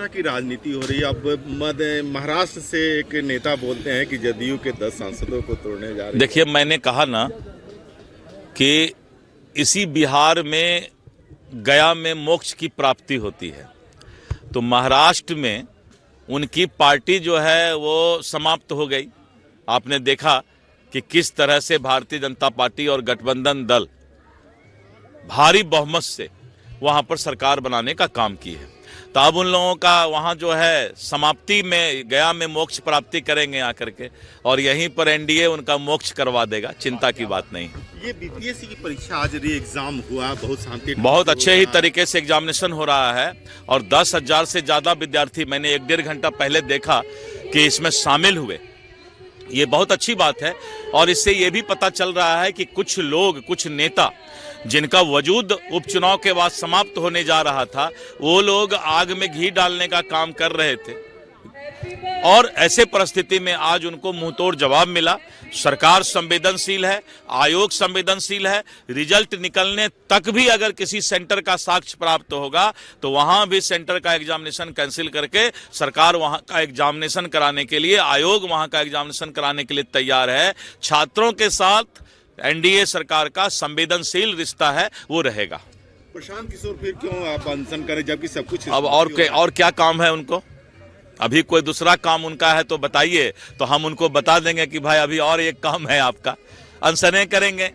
तरह की राजनीति हो रही है। अब महाराष्ट्र से एक नेता बोलते हैं कि जदयू के 10 सांसदों को तोड़ने जा रहे हैं। देखिए, मैंने कहा ना कि इसी बिहार में गया में मोक्ष की प्राप्ति होती है, तो महाराष्ट्र में उनकी पार्टी जो है वो समाप्त हो गई। आपने देखा कि किस तरह से भारतीय जनता पार्टी और गठबंधन दल भारी बहुमत से वहां पर सरकार बनाने का काम की है। तो अब उन लोगों का वहां जो है समाप्ति में गया में मोक्ष प्राप्ति करेंगे आकर के, और यहीं पर एनडीए उनका मोक्ष करवा देगा, चिंता की बात नहीं। ये बीपीएससी की परीक्षा आज री एग्जाम हुआ, बहुत अच्छे ही तरीके से एग्जामिनेशन हो रहा है और 10,000 से ज्यादा विद्यार्थी मैंने 1-1.5 घंटा पहले देखा कि इसमें शामिल हुए। ये बहुत अच्छी बात है और इससे ये भी पता चल रहा है कि कुछ लोग, कुछ नेता जिनका वजूद उपचुनाव के बाद समाप्त होने जा रहा था, वो लोग आग में घी डालने का काम कर रहे थे और ऐसे परिस्थिति में आज उनको मुंहतोड़ जवाब मिला। सरकार संवेदनशील है, आयोग संवेदनशील है, रिजल्ट निकलने तक भी अगर किसी सेंटर का साक्ष्य प्राप्त होगा तो वहां भी सेंटर का एग्जामिनेशन कैंसिल करके सरकार वहां का एग्जामिनेशन कराने के लिए, आयोग वहां का एग्जामिनेशन कराने के लिए तैयार है। छात्रों के साथ एनडीए सरकार का संवेदनशील रिश्ता है, वो रहेगा। प्रशांत किशोर फिर क्यों आप अनशन करें जबकि सब कुछ अब और क्या काम है उनको? अभी कोई दूसरा काम उनका है तो बताइए, तो हम उनको बता देंगे कि भाई अभी और एक काम है आपका। अनशनें करेंगे,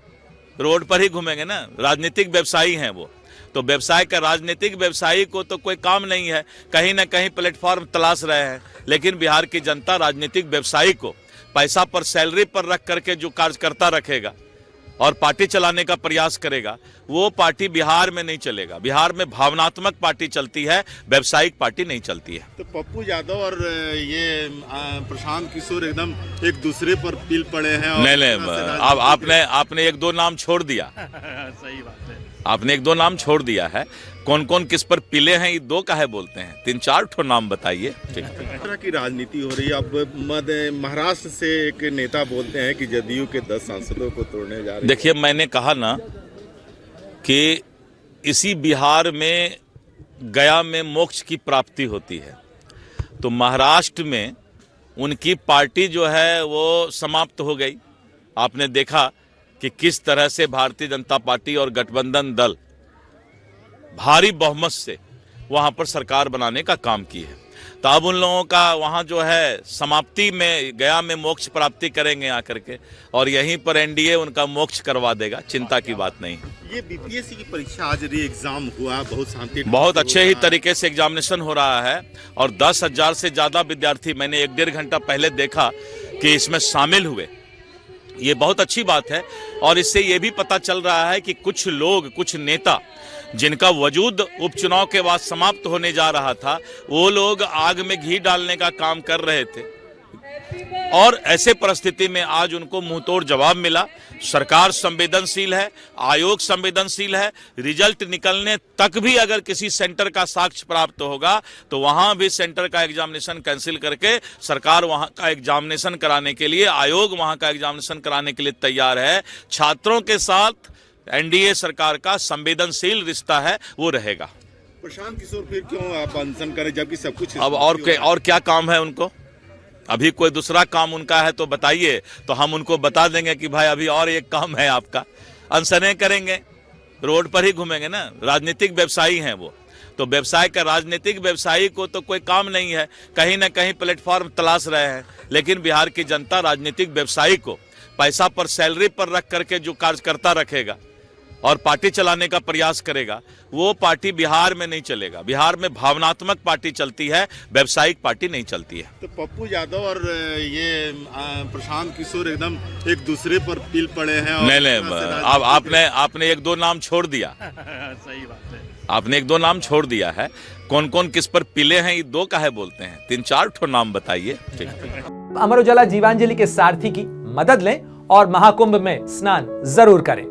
रोड पर ही घूमेंगे ना। राजनीतिक व्यवसायी हैं वो, तो व्यवसाय का, राजनीतिक व्यवसायी को तो कोई काम नहीं है, कहीं ना कहीं प्लेटफॉर्म तलाश रहे हैं। लेकिन बिहार की जनता राजनीतिक व्यवसायी को पैसा पर, सैलरी पर रख करके जो कार्यकर्ता रखेगा और पार्टी चलाने का प्रयास करेगा, वो पार्टी बिहार में नहीं चलेगा। बिहार में भावनात्मक पार्टी चलती है, व्यावसायिक पार्टी नहीं चलती है। तो पप्पू यादव और ये प्रशांत किशोर एकदम एक दूसरे पर पिल पड़े हैं। नहीं, अब आपने 1-2 नाम छोड़ दिया। सही बात है, आपने 1-2 नाम छोड़ दिया है। कौन कौन किस पर पिले हैं, ये 2 काहे बोलते हैं? 3-4 ठो नाम बताइए। ठीक तरह की राजनीति हो रही है। अब महाराष्ट्र से एक नेता बोलते हैं कि जदयू के 10 सांसदों को तोड़ने जा रहे हैं। देखिए, मैंने कहा ना कि इसी बिहार में गया में मोक्ष की प्राप्ति होती है, तो महाराष्ट्र में उनकी पार्टी जो है वो समाप्त हो गई। आपने देखा कि किस तरह से भारतीय जनता पार्टी और गठबंधन दल भारी बहुमत से वहां पर सरकार बनाने का काम की है। तो अब उन लोगों का वहां जो है समाप्ति में गया में मोक्ष प्राप्ति करेंगे आकर के, और यहीं पर एनडीए उनका मोक्ष करवा देगा, चिंता की बात नहीं। ये बीपीएससी की परीक्षा आज री एग्जाम हुआ, बहुत अच्छे ही तरीके से एग्जामिनेशन हो रहा है और 10,000 से ज्यादा विद्यार्थी मैंने 1-1.5 घंटा पहले देखा कि इसमें शामिल हुए। ये बहुत अच्छी बात है और इससे ये भी पता चल रहा है कि कुछ लोग, कुछ नेता जिनका वजूद उपचुनाव के बाद समाप्त होने जा रहा था, वो लोग आग में घी डालने का काम कर रहे थे और ऐसे परिस्थिति में आज उनको मुंहतोड़ जवाब मिला। सरकार संवेदनशील है, आयोग संवेदनशील है, रिजल्ट निकलने तक भी अगर किसी सेंटर का साक्ष्य प्राप्त होगा तो वहां भी सेंटर का एग्जामिनेशन कैंसिल करके सरकार वहां का एग्जामिनेशन कराने के लिए, आयोग वहां का एग्जामिनेशन कराने के लिए तैयार है। छात्रों के साथ एनडीए सरकार का संवेदनशील रिश्ता है, वो रहेगा। प्रशांत किशोर फिर क्यों आप अनशन करें जबकि सब कुछ अब और क्या काम है उनको? अभी कोई दूसरा काम उनका है तो बताइए, तो हम उनको बता देंगे कि भाई अभी और एक काम है आपका। अनशनें करेंगे, रोड पर ही घूमेंगे ना। राजनीतिक व्यवसायी हैं वो, तो व्यवसाय का, राजनीतिक व्यवसायी को तो कोई काम नहीं है, कहीं ना कहीं प्लेटफॉर्म तलाश रहे हैं। लेकिन बिहार की जनता राजनीतिक व्यवसायी को पैसा पर, सैलरी पर रख करके जो कार्यकर्ता रखेगा और पार्टी चलाने का प्रयास करेगा, वो पार्टी बिहार में नहीं चलेगा। बिहार में भावनात्मक पार्टी चलती है, व्यावसायिक पार्टी नहीं चलती है। तो पप्पू यादव और ये प्रशांत किशोर एकदम एक दूसरे पर पिल पड़े हैं। नहीं, अब आपने 1-2 नाम छोड़ दिया। सही बात है, आपने 1-2 नाम छोड़ दिया है। कौन कौन किस पर पिले हैं, ये 2 काहे बोलते हैं? 3-4 ठो नाम बताइए। अमर उजाला जीवांजलि के सारथी की मदद लें और महाकुंभ में स्नान जरूर करें।